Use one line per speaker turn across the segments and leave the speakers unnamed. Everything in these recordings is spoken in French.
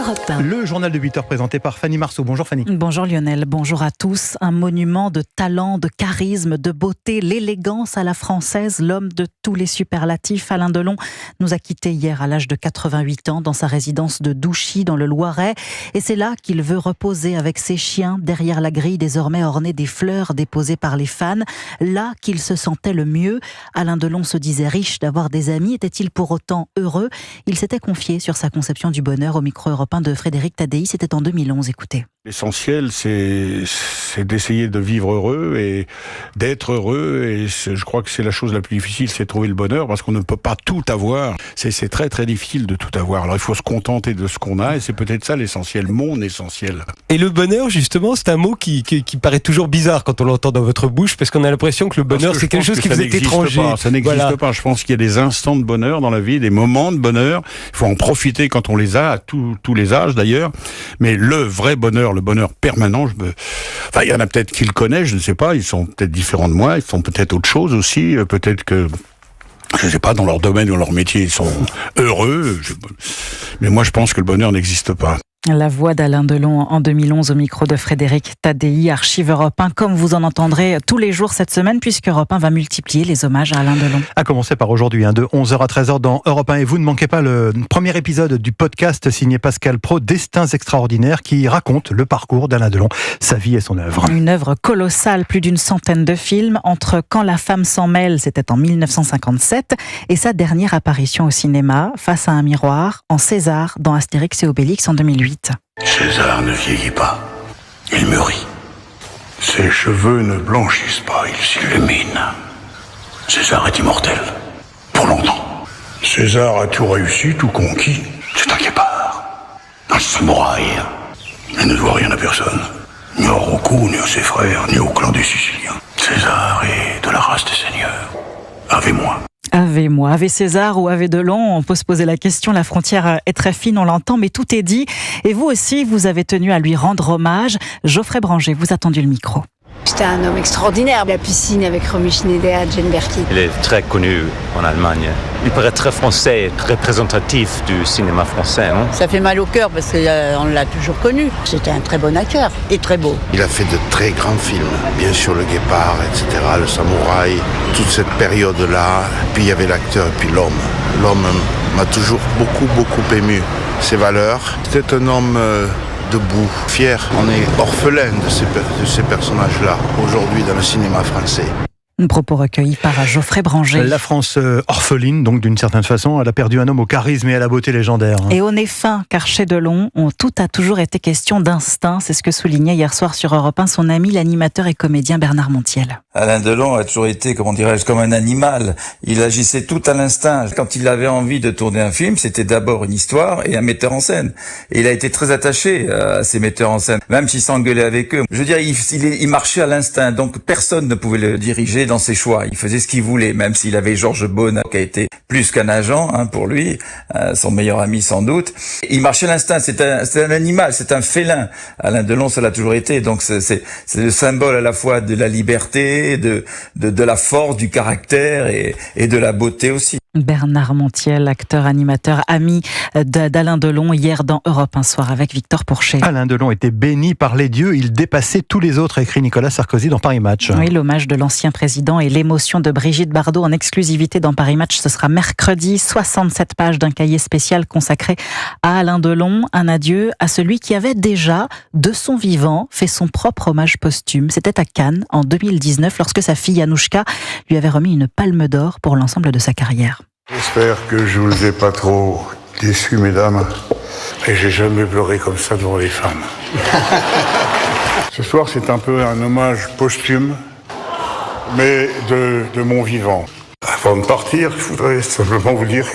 Europe 1.
Le journal de 8h présenté par Fanny Marceau. Bonjour Fanny.
Bonjour Lionel, bonjour à tous. Un monument de talent, de charisme, de beauté, l'élégance à la française, l'homme de tous les superlatifs. Alain Delon nous a quittés hier à l'âge de 88 ans dans sa résidence de Douchy dans le Loiret. Et c'est là qu'il veut reposer avec ses chiens derrière la grille désormais ornée des fleurs déposées par les fans. Là qu'il se sentait le mieux. Alain Delon se disait riche d'avoir des amis. Était-il pour autant heureux ? Il s'était confié sur sa conception du bonheur au micro européen de Frédéric Tadei. C'était en 2011, écoutez.
L'essentiel, c'est d'essayer de vivre heureux et d'être heureux. Et je crois que c'est la chose la plus difficile, c'est de trouver le bonheur, parce qu'on ne peut pas tout avoir. C'est très très difficile de tout avoir. Alors il faut se contenter de ce qu'on a, et c'est peut-être ça l'essentiel, mon essentiel.
Et le bonheur, justement, c'est un mot qui paraît toujours bizarre quand on l'entend dans votre bouche, parce qu'on a l'impression que le bonheur, c'est quelque chose qui vous est étranger.
Ça n'existe pas. Je pense qu'il y a des instants de bonheur dans la vie, des moments de bonheur. Il faut en profiter quand on les a, à tous les âges d'ailleurs. Mais le vrai bonheur, le bonheur permanent, enfin, il y en a peut-être qui le connaissent, je ne sais pas, ils sont peut-être différents de moi, ils font peut-être autre chose aussi, peut-être que, je ne sais pas, dans leur domaine ou leur métier, ils sont heureux, mais moi je pense que le bonheur n'existe pas.
La voix d'Alain Delon en 2011 au micro de Frédéric Tadei, archive Europe 1, comme vous en entendrez tous les jours cette semaine, puisque Europe 1 va multiplier les hommages à Alain Delon.
À commencer par aujourd'hui, de 11h à 13h dans Europe 1. Et vous ne manquez pas le premier épisode du podcast signé Pascal Praud, Destins extraordinaires, qui raconte le parcours d'Alain Delon, sa vie et son œuvre.
Une œuvre colossale, plus d'une centaine de films, entre Quand la femme s'en mêle, c'était en 1957, et sa dernière apparition au cinéma, Face à un miroir, en César, dans Astérix et Obélix en 2008.
César ne vieillit pas, il mûrit. Ses cheveux ne blanchissent pas, ils s'illuminent. César est immortel, pour longtemps. César a tout réussi, tout conquis. C'est un guépard, un samouraï. Il ne doit rien à personne, ni au Roku, ni à ses frères, ni au clan des Siciliens. César est de la race des seigneurs. Ave-moi.
Ave César ou Ave Delon, on peut se poser la question, la frontière est très fine, on l'entend, mais tout est dit. Et vous aussi, vous avez tenu à lui rendre hommage. Geoffrey Branger, vous a tendu le micro.
C'était un homme extraordinaire, la piscine avec Romy Schneider, Jane Birkin.
Il est très connu en Allemagne. Il paraît très français, représentatif du cinéma français, non ?
Ça fait mal au cœur parce qu'on l'a toujours connu. C'était un très bon acteur et très beau.
Il a fait de très grands films, bien sûr Le Guépard, etc., Le Samouraï, toute cette période-là. Puis il y avait l'acteur et puis l'homme. L'homme m'a toujours beaucoup ému. Ses valeurs. C'était un homme debout, fier. On est orphelin de ces personnages-là aujourd'hui dans le cinéma français.
Un propos recueilli par Geoffrey Branger.
La France orpheline, donc d'une certaine façon, elle a perdu un homme au charisme et à la beauté légendaire.
Et on est fin, car chez Delon, tout a toujours été question d'instinct. C'est ce que soulignait hier soir sur Europe 1 son ami, l'animateur et comédien Bernard Montiel.
Alain Delon a toujours été, comment dirais-je, comme un animal. Il agissait tout à l'instinct. Quand il avait envie de tourner un film, c'était d'abord une histoire et un metteur en scène. Et il a été très attaché à ces metteurs en scène, même s'il s'engueulait avec eux. Je veux dire, il marchait à l'instinct, donc personne ne pouvait le diriger dans ses choix. Il faisait ce qu'il voulait, même s'il avait Georges Beaune, qui a été plus qu'un agent pour lui, son meilleur ami sans doute. Il marchait à l'instinct, c'est un animal, c'est un félin. Alain Delon, ça l'a toujours été, donc c'est le symbole à la fois de la liberté, de la force, du caractère et de la beauté aussi.
Bernard Montiel, acteur, animateur, ami d'Alain Delon, hier dans Europe 1 soir avec Victor Pourchet.
Alain Delon était béni par les dieux, il dépassait tous les autres, a écrit Nicolas Sarkozy dans Paris Match.
Oui, l'hommage de l'ancien président et l'émotion de Brigitte Bardot en exclusivité dans Paris Match, ce sera mercredi, 67 pages d'un cahier spécial consacré à Alain Delon, un adieu à celui qui avait déjà, de son vivant, fait son propre hommage posthume. C'était à Cannes en 2019 lorsque sa fille Anouchka lui avait remis une palme d'or pour l'ensemble de sa carrière.
J'espère que je vous ai pas trop déçus, mesdames. Et j'ai jamais pleuré comme ça devant les femmes. Ce soir, c'est un peu un hommage posthume, mais de mon vivant. Avant de partir, je voudrais simplement vous dire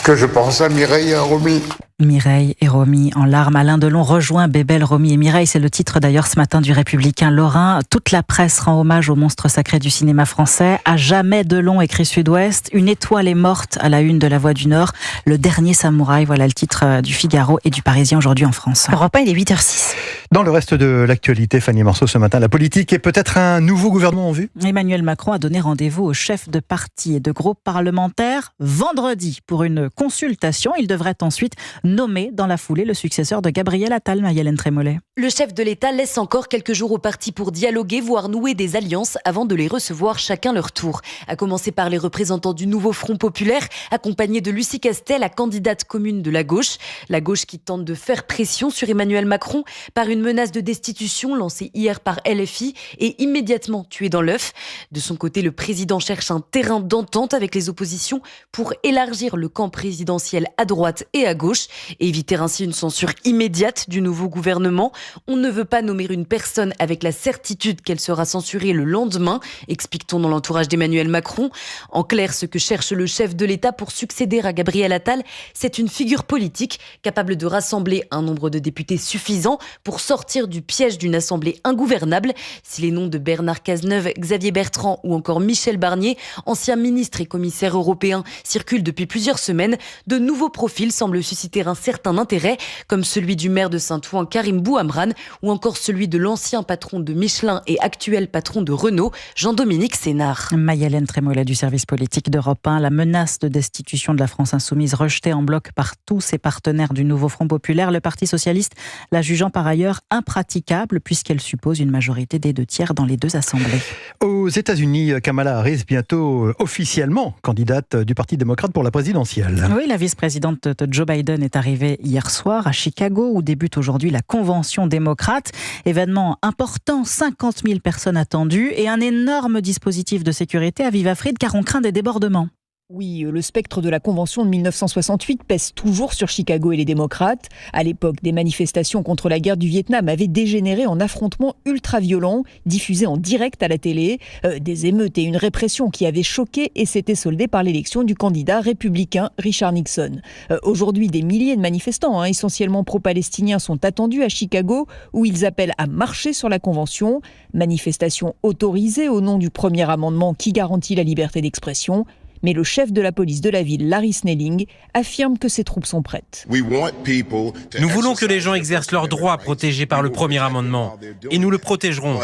que je pense à Mireille et à Romy.
Mireille et Romy en larmes. Alain Delon rejoint Bébel, Romy et Mireille. C'est le titre d'ailleurs ce matin du Républicain Lorrain. Toute la presse rend hommage au monstre sacré du cinéma français. À jamais Delon, écrit Sud-Ouest. Une étoile est morte à la une de La Voix du Nord. Le dernier samouraï, voilà le titre du Figaro et du Parisien aujourd'hui en France.
Europe 1, il est 8h06.
Dans le reste de l'actualité, Fanny Marceau, ce matin, la politique et peut-être un nouveau gouvernement en vue.
Emmanuel Macron a donné rendez-vous aux chefs de partis et de groupes parlementaires vendredi pour une consultation. Il devrait ensuite nommé dans la foulée le successeur de Gabriel Attal, Marie-Hélène Trémollet.
Le chef de l'État laisse encore quelques jours aux partis pour dialoguer, voire nouer des alliances avant de les recevoir chacun leur tour. À commencer par les représentants du nouveau Front populaire, accompagnés de Lucie Castel, la candidate commune de la gauche. La gauche qui tente de faire pression sur Emmanuel Macron par une menace de destitution lancée hier par LFI et immédiatement tuée dans l'œuf. De son côté, le président cherche un terrain d'entente avec les oppositions pour élargir le camp présidentiel à droite et à gauche et éviter ainsi une censure immédiate du nouveau gouvernement. On ne veut pas nommer une personne avec la certitude qu'elle sera censurée le lendemain, explique-t-on dans l'entourage d'Emmanuel Macron. En clair, ce que cherche le chef de l'État pour succéder à Gabriel Attal, c'est une figure politique capable de rassembler un nombre de députés suffisant pour sortir du piège d'une assemblée ingouvernable. Si les noms de Bernard Cazeneuve, Xavier Bertrand ou encore Michel Barnier, anciens ministres et commissaires européens, circulent depuis plusieurs semaines, de nouveaux profils semblent susciter un certain intérêt, comme celui du maire de Saint-Ouen, Karim Bouhamran, ou encore celui de l'ancien patron de Michelin et actuel patron de Renault, Jean-Dominique Sénard.
Marie-Hélène Trémollet du service politique d'Europe 1. La menace de destitution de la France insoumise rejetée en bloc par tous ses partenaires du nouveau Front populaire, le Parti socialiste la jugeant par ailleurs impraticable puisqu'elle suppose une majorité des 2/3 dans les deux assemblées.
Aux États-Unis, Kamala Harris, bientôt officiellement candidate du Parti démocrate pour la présidentielle.
Oui, la vice-présidente de Joe Biden est arrivée hier soir à Chicago où débute aujourd'hui la convention démocrate. Événement important, 50 000 personnes attendues et un énorme dispositif de sécurité à vive Afrique car on craint des débordements.
Oui, le spectre de la Convention de 1968 pèse toujours sur Chicago et les démocrates. À l'époque, des manifestations contre la guerre du Vietnam avaient dégénéré en affrontements ultra-violents, diffusés en direct à la télé. Des émeutes et une répression qui avaient choqué et s'étaient soldées par l'élection du candidat républicain Richard Nixon. Aujourd'hui, des milliers de manifestants, essentiellement pro-palestiniens, sont attendus à Chicago, où ils appellent à marcher sur la Convention. Manifestation autorisée au nom du premier amendement qui garantit la liberté d'expression. Mais le chef de la police de la ville, Larry Snelling, affirme que ses troupes sont prêtes.
Nous voulons que les gens exercent leurs droits protégés par le premier amendement. Et nous le protégerons.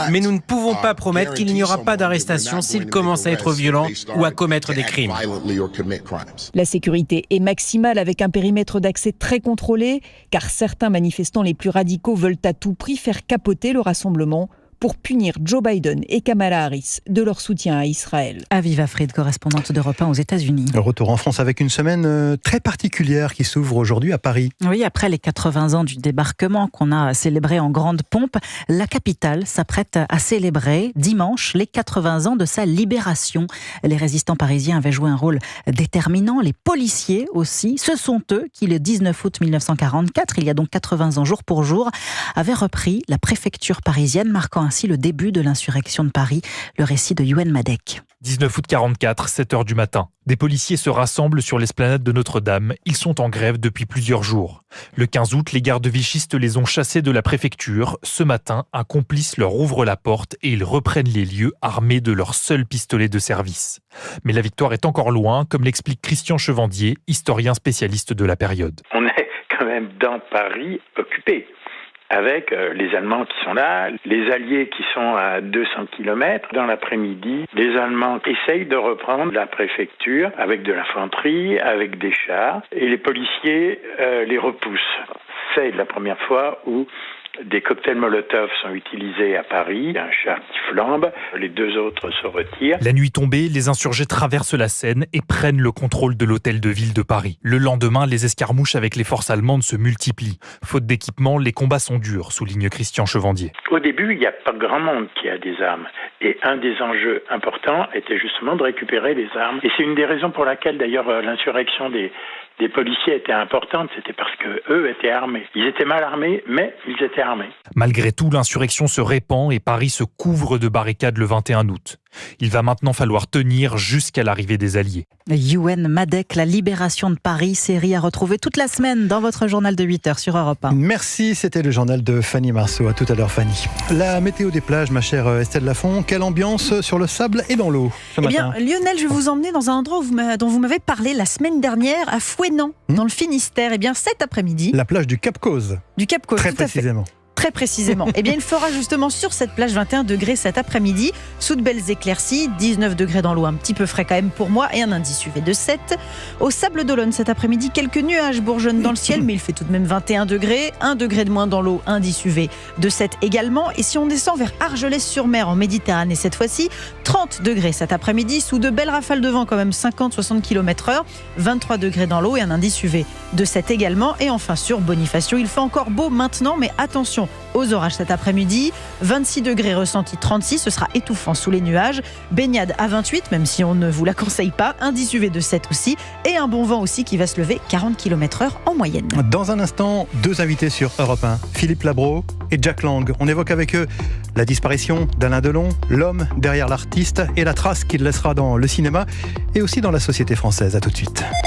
Mais nous ne pouvons pas promettre qu'il n'y aura pas d'arrestation s'ils commencent à être violents ou à commettre des crimes.
La sécurité est maximale avec un périmètre d'accès très contrôlé, car certains manifestants les plus radicaux veulent à tout prix faire capoter le rassemblement pour punir Joe Biden et Kamala Harris de leur soutien à Israël.
Aviva Fried, correspondante d'Europe 1 aux États-Unis.
Retour en France avec une semaine très particulière qui s'ouvre aujourd'hui à Paris.
Oui, après les 80 ans du débarquement qu'on a célébré en grande pompe, la capitale s'apprête à célébrer dimanche les 80 ans de sa libération. Les résistants parisiens avaient joué un rôle déterminant, les policiers aussi. Ce sont eux qui, le 19 août 1944, il y a donc 80 ans jour pour jour, avaient repris la préfecture parisienne, marquant ainsi le début de l'insurrection de Paris. Le récit de Yoann Madec.
19 août 44, 7h du matin. Des policiers se rassemblent sur l'esplanade de Notre-Dame. Ils sont en grève depuis plusieurs jours. Le 15 août, les gardes vichistes les ont chassés de la préfecture. Ce matin, un complice leur ouvre la porte et ils reprennent les lieux armés de leur seul pistolet de service. Mais la victoire est encore loin, comme l'explique Christian Chevandier, historien spécialiste de la période.
On est quand même dans Paris occupé, avec les Allemands qui sont là, les Alliés qui sont à 200 km. Dans l'après-midi, les Allemands essayent de reprendre la préfecture avec de l'infanterie, avec des chars, et les policiers les repoussent. C'est la première fois où des cocktails Molotov sont utilisés à Paris, un char qui flambe, les deux autres se retirent.
La nuit tombée, les insurgés traversent la Seine et prennent le contrôle de l'hôtel de ville de Paris. Le lendemain, les escarmouches avec les forces allemandes se multiplient. Faute d'équipement, les combats sont durs, souligne Christian Chevandier.
Au début, il n'y a pas grand monde qui a des armes. Et un des enjeux importants était justement de récupérer les armes. Et c'est une des raisons pour laquelle d'ailleurs l'insurrection des policiers était importante, c'était parce qu'eux étaient armés. Ils étaient mal armés, mais ils étaient armés.
Malgré tout, l'insurrection se répand et Paris se couvre de barricades le 21 août. Il va maintenant falloir tenir jusqu'à l'arrivée des Alliés.
Yoann Madec, la libération de Paris, série à retrouver toute la semaine dans votre journal de 8h sur Europe 1.
Merci, c'était le journal de Fanny Marceau. À tout à l'heure, Fanny. La météo des plages, ma chère Estelle Lafont, quelle ambiance sur le sable et dans l'eau ce matin ?
Lionel, je vais vous emmener dans un endroit dont vous m'avez parlé la semaine dernière, à Fouesnant, dans le Finistère. Cet après-midi...
La plage du Cap Cause.
Du Cap Cause,
très
tout à fait.
précisément.
Très précisément. Eh bien, il fera justement sur cette plage 21 degrés cet après-midi, sous de belles éclaircies, 19 degrés dans l'eau, un petit peu frais quand même pour moi, et un indice UV de 7. Au Sable d'Olonne cet après-midi, quelques nuages bourgeonnent dans le ciel, mais il fait tout de même 21 degrés, 1 degré de moins dans l'eau, indice UV de 7 également. Et si on descend vers Argelès-sur-Mer en Méditerranée cette fois-ci, 30 degrés cet après-midi, sous de belles rafales de vent quand même, 50-60 km/h, 23 degrés dans l'eau et un indice UV de 7 également. Et enfin sur Bonifacio, il fait encore beau maintenant, mais attention aux orages cet après-midi, 26 degrés ressenti 36, ce sera étouffant sous les nuages, baignade à 28, même si on ne vous la conseille pas, indice UV de 7 aussi, et un bon vent aussi qui va se lever 40 km/h en moyenne.
Dans un instant, 2 invités sur Europe 1, Philippe Labro et Jack Lang. On évoque avec eux la disparition d'Alain Delon, l'homme derrière l'artiste et la trace qu'il laissera dans le cinéma et aussi dans la société française. À tout de suite.